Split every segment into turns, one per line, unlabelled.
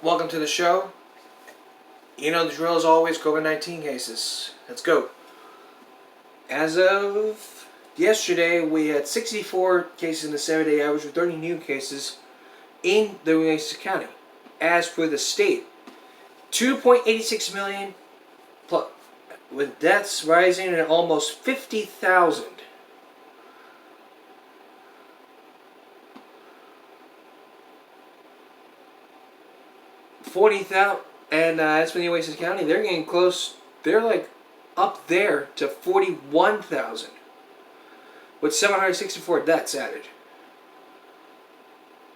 Welcome to the show. You know the drill as always, COVID-19 cases. Let's go. As of yesterday, we had 64 cases in the 7-day average with 30 new cases in the United County. As for the state, 2.86 million plus, with deaths rising at almost 50,000. 40,000, and as for the Oasis County, they're getting close. They're like up there to 41,000, with 764 deaths added.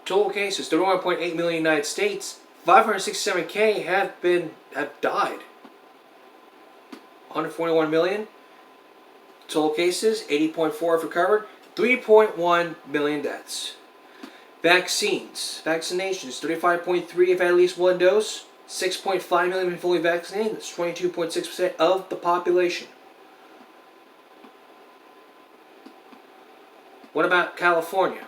Total cases: 31.8 million United States. 567K have died. 141 million total cases. 80.4 have recovered. 3.1 million deaths. Vaccines. Vaccinations. 35.3 have had at least one dose. 6.5 million have been fully vaccinated. That's 22.6% of the population. What about California?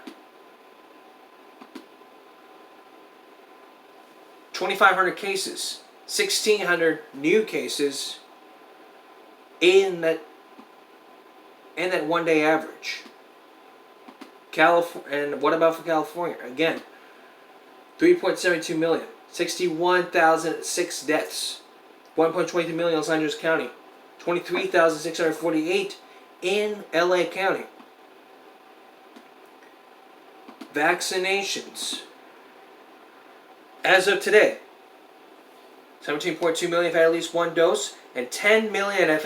2,500 cases. 1,600 new cases in that one-day average. And what about for California? Again, 3.72 million, 61,006 deaths, 1.23 million in Los Angeles County, 23,648 in LA County. Vaccinations. As of today, 17.2 million have had at least one dose, and 10 million have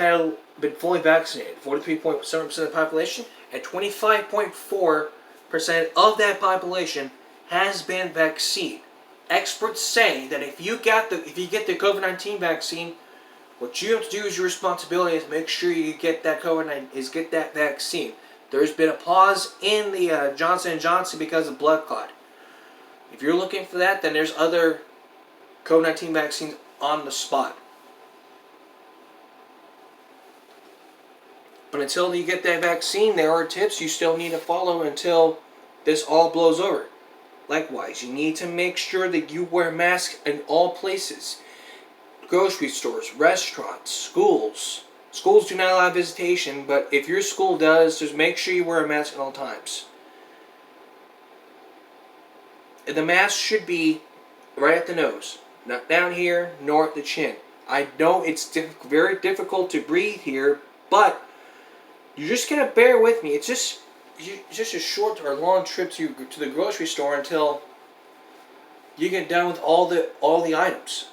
been fully vaccinated, 43.7% of the population, and 25.4% of that population has been vaccinated. Experts say that if you get the COVID-19 vaccine, what you have to do is your responsibility is make sure you get that vaccine. There's been a pause in the Johnson & Johnson because of blood clot. If you're looking for that, then there's other COVID-19 vaccines on the spot. But until you get that vaccine, there are tips you still need to follow until this all blows over. Likewise, you need to make sure that you wear masks in all places. Grocery stores, restaurants, schools. Schools do not allow visitation, but if your school does, just make sure you wear a mask at all times. The mask should be right at the nose, not down here, nor at the chin. I know it's very difficult to breathe here, but you're just gonna bear with me. It's just a short or long trip to the grocery store until you get done with all the items.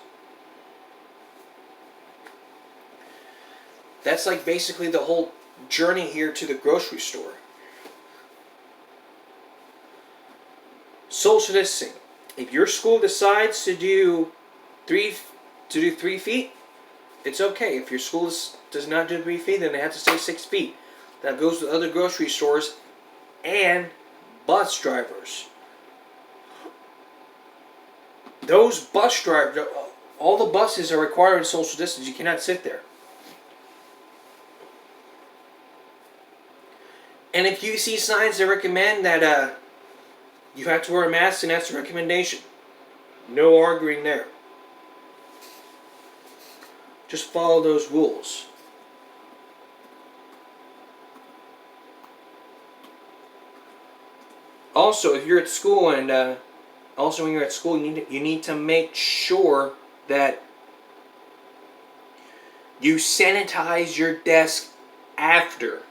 That's like basically the whole journey here to the grocery store. Social distancing. If your school decides to do 3 feet, it's okay. If your school does not do 3 feet, then they have to stay 6 feet. That goes with other grocery stores and bus drivers. Those bus drivers, all the buses are requiring social distance. You cannot sit there. And if you see signs that recommend that you have to wear a mask, and that's a recommendation. No arguing there. Just follow those rules. Also, if you're at school, and also when you're at school, you need to make sure that you sanitize your desk after,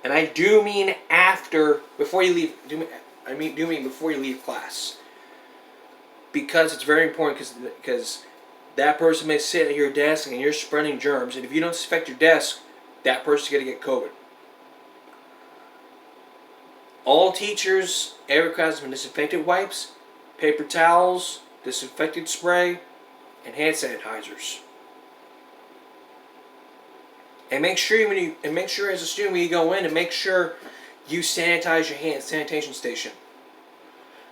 and I do mean after, before you leave. I mean before you leave class, because it's very important. Because that person may sit at your desk and you're spreading germs, and if you don't disinfect your desk, that person's gonna get COVID. All teachers, every class, have disinfected wipes, paper towels, disinfectant spray, and hand sanitizers. And make sure as a student when you go in, and make sure you sanitize your hands, sanitation station,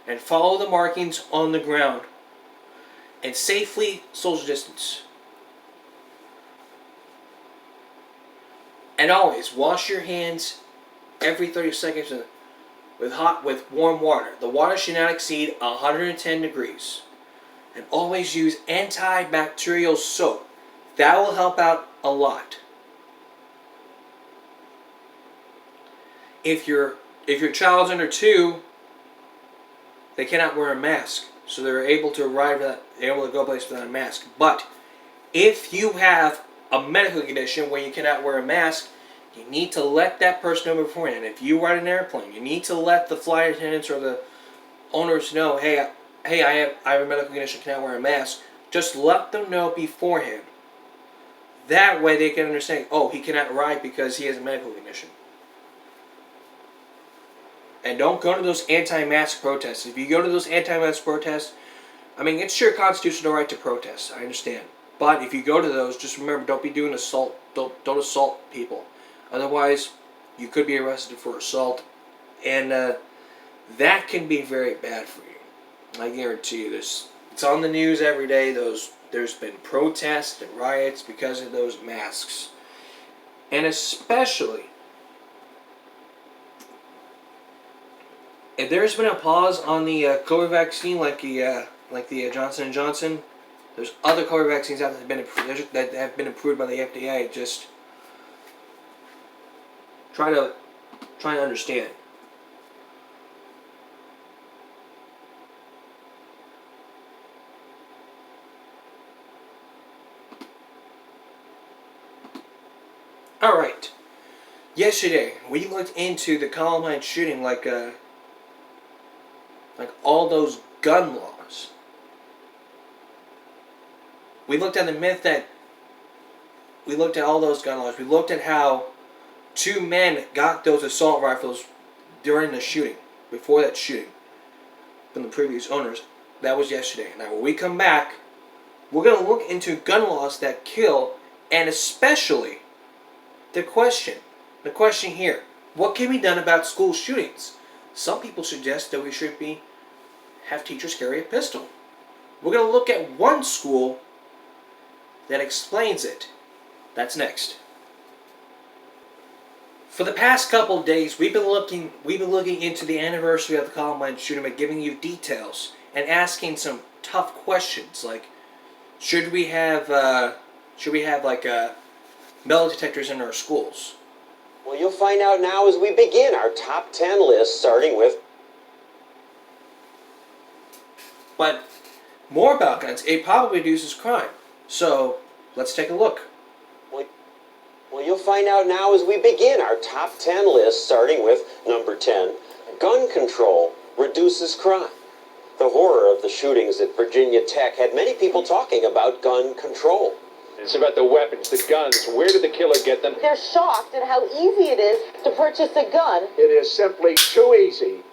and follow the markings on the ground, and safely social distance. And always wash your hands every 30 seconds with warm water. The water should not exceed 110 degrees. And always use antibacterial soap. That will help out a lot. If your child's under 2, they cannot wear a mask, so they're able to go places without a mask. But if you have a medical condition where you cannot wear a mask, you need to let that person know beforehand. If you ride an airplane, you need to let the flight attendants or the owners know, hey, I have a medical condition, cannot wear a mask. Just let them know beforehand. That way they can understand, oh, he cannot ride because he has a medical condition. And don't go to those anti-mask protests. If you go to those anti-mask protests, I mean, it's your constitutional right to protest. I understand. But if you go to those, just remember, don't be doing assault. Don't assault people. Otherwise, you could be arrested for assault. And that can be very bad for you. I guarantee you this. It's on the news every day. There's been protests and riots because of those masks. And especially, if there's been a pause on the COVID vaccine, like the Johnson & Johnson, there's other COVID vaccines out that have been approved by the FDA. Just try to understand. All right. Yesterday, we looked into the Columbine shooting, like all those gun laws. We looked at the myth that we looked at all those gun laws. We looked at how 2 men got those assault rifles during the shooting, before that shooting, from the previous owners. That was yesterday. Now, when we come back, we're going to look into gun laws that kill, and especially the question here: what can be done about school shootings? Some people suggest that we should have teachers carry a pistol. We're going to look at one school that explains it. That's next. For the past couple of days, we've been looking into the anniversary of the Columbine shooting by giving you details and asking some tough questions like, should we have metal detectors in our schools?
Well, you'll find out now as we begin our top 10 list, starting with.
But more about guns, it probably reduces crime. So let's take a look.
Well, you'll find out now as we begin our top 10 list, starting with number 10. Gun control reduces crime. The horror of the shootings at Virginia Tech had many people talking about gun control.
It's about the weapons, the guns. Where did the killer get them?
They're shocked at how easy it is to purchase a gun.
It is simply too easy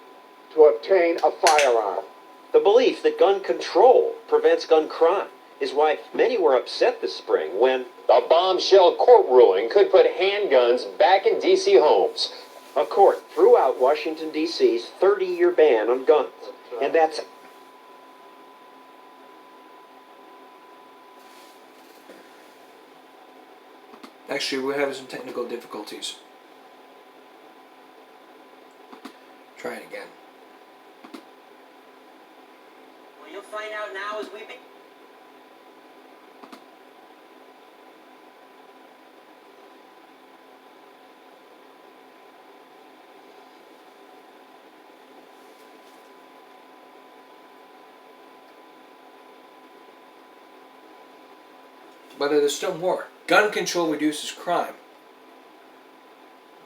to obtain a firearm.
The belief that gun control prevents gun crime is why many were upset this spring when
A bombshell court ruling could put handguns back in D.C. homes.
a court threw out Washington, D.C.'s 30-year ban on guns. And that's
Actually, we're having some technical difficulties. Try it again.
Well, you'll find out now as we begin.
But there's still more. Gun control reduces crime.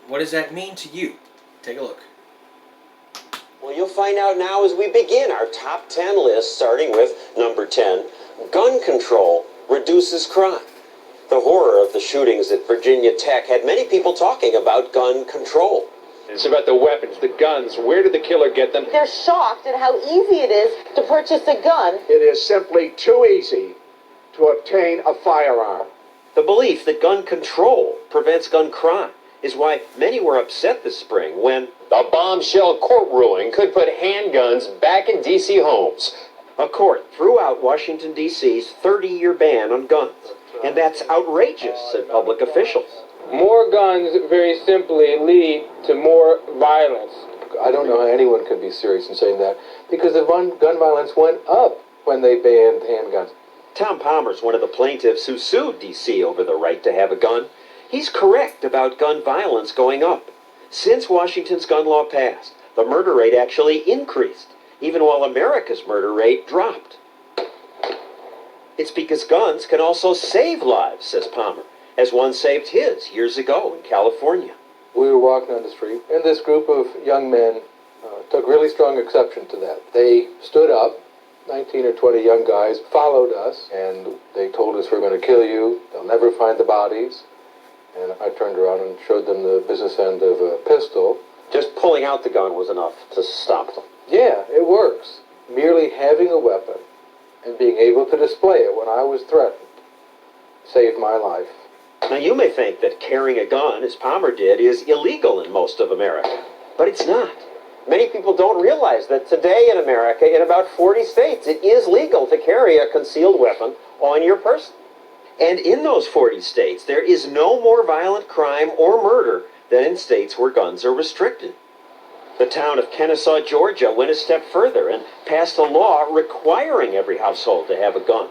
What does that mean to you? Take a look.
Well, you'll find out now as we begin our top 10 list, starting with number 10. Gun control reduces crime. The horror of the shootings at Virginia Tech had many people talking about gun control.
It's about the weapons, the guns. Where did the killer get them?
They're shocked at how easy it is to purchase a gun.
It is simply too easy to obtain a firearm.
The belief that gun control prevents gun crime is why many were upset this spring when
A bombshell court ruling could put handguns back in D.C. homes.
a court threw out Washington, D.C.'s 30-year ban on guns. And that's outrageous, said public officials.
More guns, very simply, lead to more violence.
I don't know how anyone could be serious in saying that, because the gun violence went up when they banned handguns.
Tom Palmer's one of the plaintiffs who sued D.C. over the right to have a gun. He's correct about gun violence going up. Since Washington's gun law passed, the murder rate actually increased, even while America's murder rate dropped. It's because guns can also save lives, says Palmer, as one saved his years ago in California.
We were walking on the street, and this group of young men took really strong exception to that. They stood up, 19 or 20 young guys followed us, and they told us, we're going to kill you, they'll never find the bodies. And I turned around and showed them the business end of a pistol.
Just pulling out the gun was enough to stop them.
Yeah, it works. Merely having a weapon and being able to display it when I was threatened saved my life.
Now, you may think that carrying a gun, as Palmer did, is illegal in most of America, but it's not. Many people don't realize that today in America, in about 40 states, it is legal to carry a concealed weapon on your person. And in those 40 states, there is no more violent crime or murder than in states where guns are restricted. The town of Kennesaw, Georgia, went a step further and passed a law requiring every household to have a gun.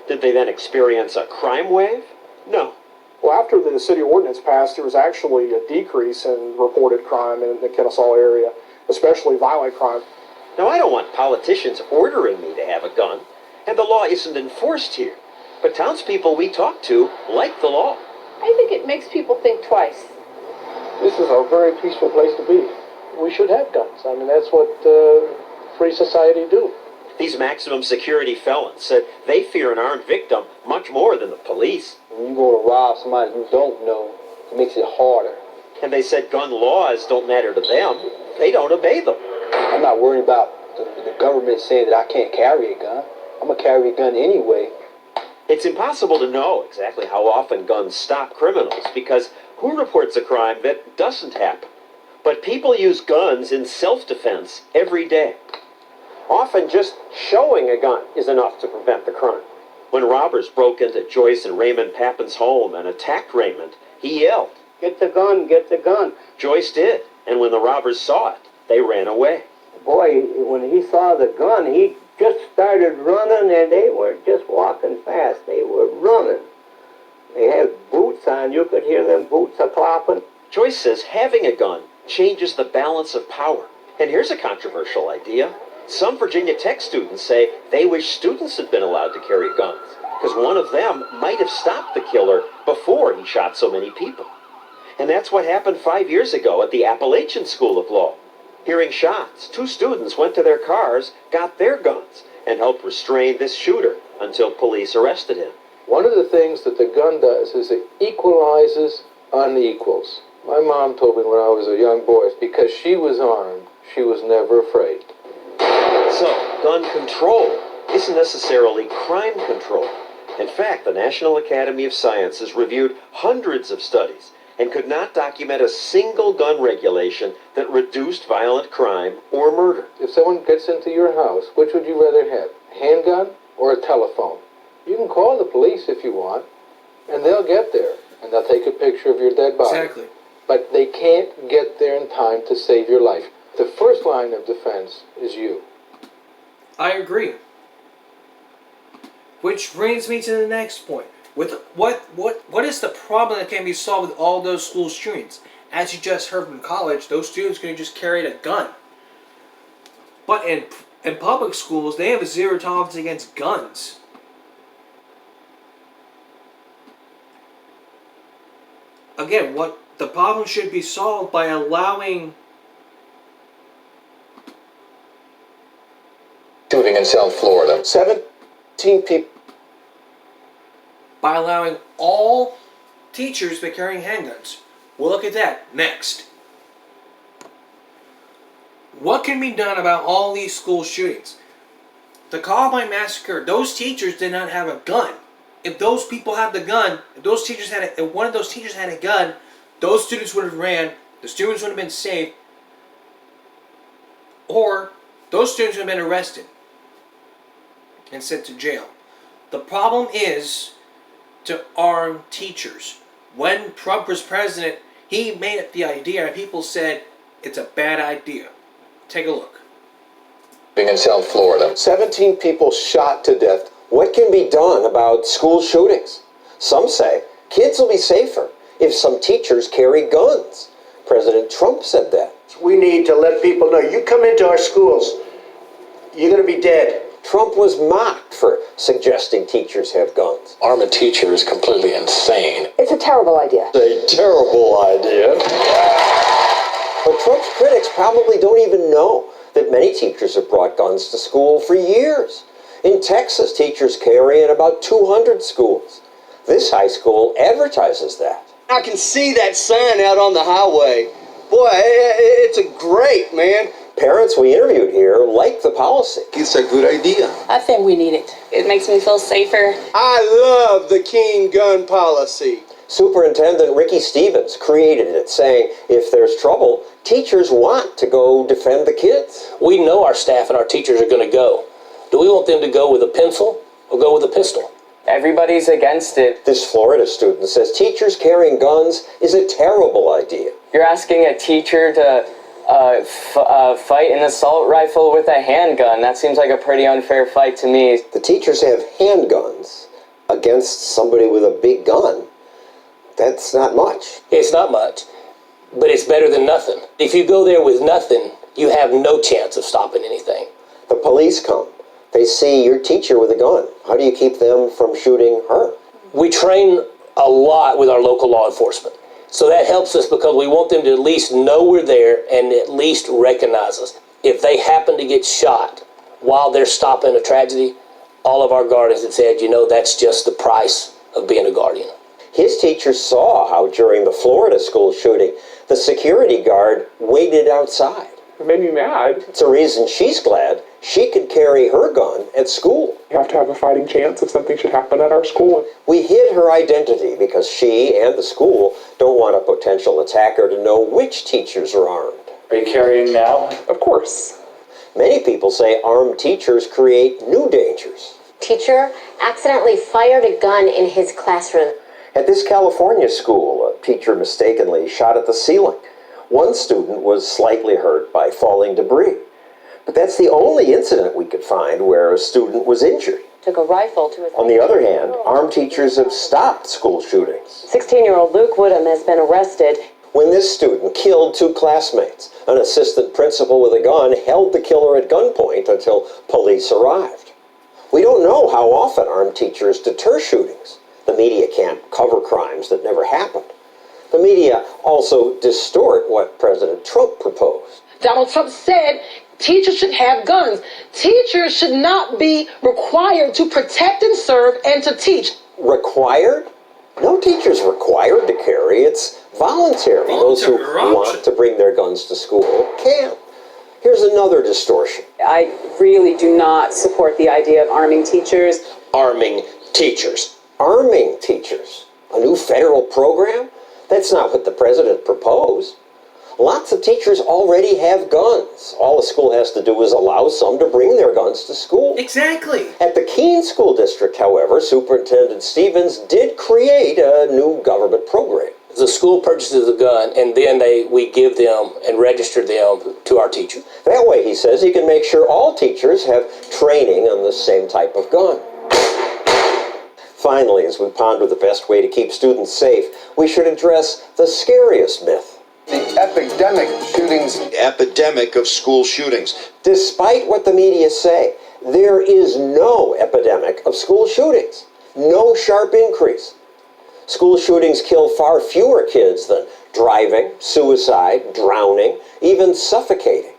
Did they then experience a crime wave? No.
Well, after the city ordinance passed, there was actually a decrease in reported crime in the Kennesaw area, especially violent crime.
Now, I don't want politicians ordering me to have a gun, and the law isn't enforced here. But townspeople we talk to like the law.
I think it makes people think twice.
This is a very peaceful place to be. We should have guns. I mean, that's what free society do.
These maximum security felons said they fear an armed victim much more than the police.
When you go to rob somebody you don't know, it makes it harder.
And they said gun laws don't matter to them. They don't obey them.
I'm not worried about the government saying that I can't carry a gun. I'm going to carry a gun anyway.
It's impossible to know exactly how often guns stop criminals because who reports a crime that doesn't happen? But people use guns in self-defense every day. Often just showing a gun is enough to prevent the crime. When robbers broke into Joyce and Raymond Papin's home and attacked Raymond, he yelled,
"Get the gun, get the gun."
Joyce did, and when the robbers saw it, they ran away.
Boy, when he saw the gun, he just started running, and they were just walking fast. They were running. They had boots on. You could hear them boots a-clopping.
Joyce says having a gun changes the balance of power. And here's a controversial idea. Some Virginia Tech students say they wish students had been allowed to carry guns, because one of them might have stopped the killer before he shot so many people. And that's what happened 5 years ago at the Appalachian School of Law. Hearing shots, 2 students went to their cars, got their guns, and helped restrain this shooter until police arrested him.
One of the things that the gun does is it equalizes unequals. My mom told me when I was a young boy, because she was armed, she was never afraid.
So, gun control isn't necessarily crime control. In fact, the National Academy of Sciences reviewed hundreds of studies and could not document a single gun regulation that reduced violent crime or murder.
If someone gets into your house, which would you rather have, a handgun or a telephone? You can call the police if you want, and they'll get there, and they'll take a picture of your dead body.
Exactly.
But they can't get there in time to save your life. The first line of defense is you.
I agree. Which brings me to the next point. With what is the problem that can be solved with all those school shootings? As you just heard from college, those students could have just carried a gun. But in public schools, they have a zero tolerance against guns. Again, what the problem should be solved by allowing
shooting in South Florida.
17 people.
By allowing all teachers to be carrying handguns. We'll look at that next. What can be done about all these school shootings? The Columbine massacre, those teachers did not have a gun. If those people had the gun, if one of those teachers had a gun, those students would have ran, the students would have been saved, or those students would have been arrested and sent to jail. The problem is to arm teachers. When Trump was president, he made up the idea and people said it's a bad idea. Take a look.
in South Florida.
17 people shot to death. What can be done about school shootings? Some say kids will be safer if some teachers carry guns. President Trump said that.
We need to let people know, you come into our schools, you're going to be dead.
Trump was mocked for suggesting teachers have guns.
Arm a teacher is completely insane.
It's a terrible idea.
It's a terrible idea. But Trump's critics probably don't even know that many teachers have brought guns to school for years. In Texas, teachers carry in about 200 schools. This high school advertises that.
I can see that sign out on the highway. Boy, it's a great, man.
Parents we interviewed here like the policy.
It's a good idea.
I think we need it.
It makes me feel safer.
I love the King gun policy.
Superintendent Ricky Stevens created it, saying if there's trouble, teachers want to go defend the kids.
We know our staff and our teachers are going to go. Do we want them to go with a pencil or go with a pistol?
Everybody's against it.
This Florida student says teachers carrying guns is a terrible idea.
You're asking a teacher to fight an assault rifle with a handgun. That seems like a pretty unfair fight to me.
The teachers have handguns against somebody with a big gun. That's not much.
It's not much, but it's better than nothing. If you go there with nothing, you have no chance of stopping anything.
The police come. They see your teacher with a gun. How do you keep them from shooting her?
We train a lot with our local law enforcement. So that helps us because we want them to at least know we're there and at least recognize us. If they happen to get shot while they're stopping a tragedy, all of our guardians have said, that's just the price of being a guardian.
His teacher saw how during the Florida school shooting, the security guard waited outside.
It made me mad.
It's a reason she's glad she could carry her gun at school.
You have to have a fighting chance if something should happen at our school.
We hid her identity because she and the school don't want a potential attacker to know which teachers are armed.
Are you carrying now?
Of course.
Many people say armed teachers create new dangers.
Teacher accidentally fired a gun in his classroom.
At this California school, a teacher mistakenly shot at the ceiling. One student was slightly hurt by falling debris. But that's the only incident we could find where a student was injured.
Took a rifle to his...
On the other hand, armed teachers have stopped school shootings.
16-year-old Luke Woodham has been arrested.
When this student killed two classmates, an assistant principal with a gun held the killer at gunpoint until police arrived. We don't know how often armed teachers deter shootings. The media can't cover crimes that never happened. The media also distort what President Trump proposed.
Donald Trump said teachers should have guns. Teachers should not be required to protect and serve and to teach.
Required? No teacher's required to carry. It's voluntary. Those who want to bring their guns to school can. Here's another distortion.
I really do not support the idea of arming teachers.
Arming teachers. Arming teachers. A new federal program? That's not what the president proposed. Lots of teachers already have guns. All a school has to do is allow some to bring their guns to school.
Exactly.
At the Keene School District, however, Superintendent Stevens did create a new government program.
The school purchases a gun, and then we give them and register them to our teacher.
That way, he says, he can make sure all teachers have training on the same type of gun. Finally, as we ponder the best way to keep students safe, we should address the scariest myth.
The epidemic shootings. Epidemic of school shootings.
Despite what the media say, there is no epidemic of school shootings. No sharp increase. School shootings kill far fewer kids than driving, suicide, drowning, even suffocating.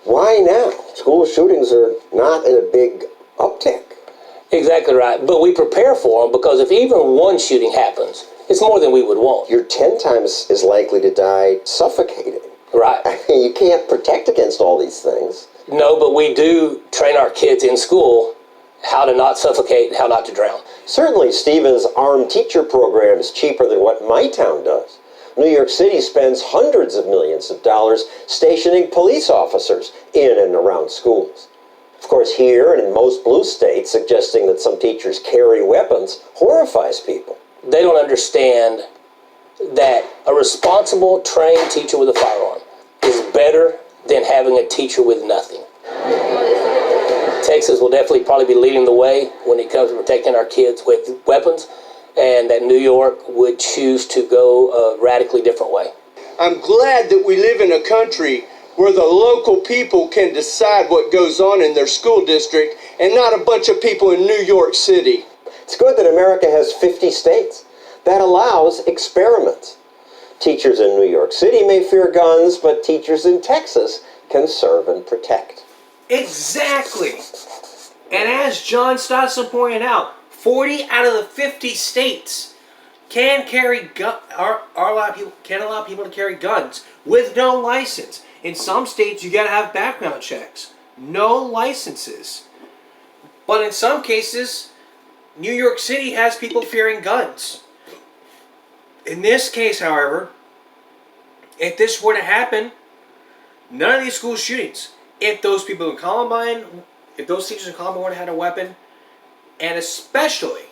Why now? School shootings are not in a big uptick.
Exactly right. But we prepare for them because if even one shooting happens, it's more than we would want.
You're 10 times as likely to die suffocating.
Right.
I mean, you can't protect against all these things.
No, but we do train our kids in school how to not suffocate and how not to drown.
Certainly, Stevens' armed teacher program is cheaper than what my town does. New York City spends hundreds of millions of dollars stationing police officers in and around schools. Of course, here and in most blue states, suggesting that some teachers carry weapons horrifies people.
They don't understand that a responsible, trained teacher with a firearm is better than having a teacher with nothing. Texas will definitely probably be leading the way when it comes to protecting our kids with weapons, and that New York would choose to go a radically different way.
I'm glad that we live in a country where the local people can decide what goes on in their school district and not a bunch of people in New York City.
It's good that America has 50 states. That allows experiments. Teachers in New York City may fear guns, but teachers in Texas can serve and protect.
Exactly. And as John Stotson pointed out, 40 out of the 50 states can allow people to carry guns with no license. In some states, you gotta have background checks, no licenses. But in some cases, New York City has people fearing guns. In this case, however, if this were to happen, none of these school shootings, if those people in Columbine, if those teachers in Columbine would have had a weapon, and especially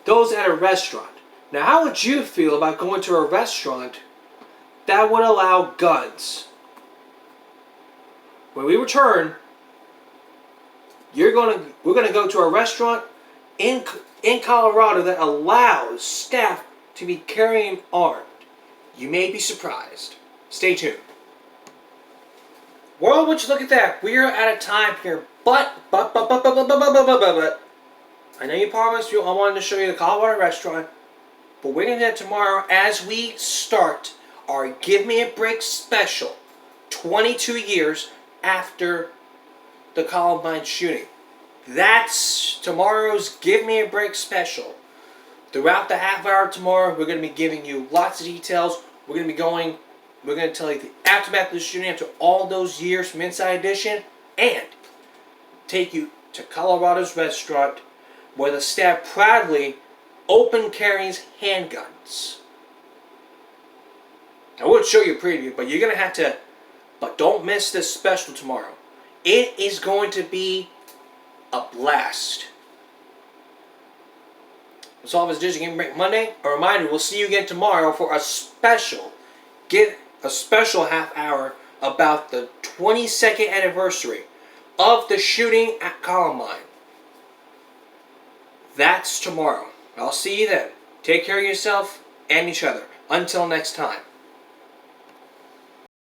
those at a restaurant. Now, how would you feel about going to a restaurant that would allow guns? When we return, we're gonna go to a restaurant in Colorado that allows staff to be carrying armed. You may be surprised. Stay tuned. Well, would you look at that? We're out of time here, but I know you promised you I wanted to show you the Colorado restaurant, but we're gonna do that tomorrow as we start our Give Me a Break special, 22 years after the Columbine shooting. That's tomorrow's Give Me a Break special. Throughout the half hour tomorrow, we're going to be giving you lots of details. We're going to tell you the aftermath of the shooting after all those years from Inside Edition, and take you to Colorado's restaurant where the staff proudly open carries handguns. I would show you a preview, but you're going to have to, but don't miss this special tomorrow. It is going to be a blast. That's all of us Digital Game Break Monday. A reminder, we'll see you again tomorrow for a special half hour about the 22nd anniversary of the shooting at Columbine. That's tomorrow. I'll see you then. Take care of yourself and each other. Until next time.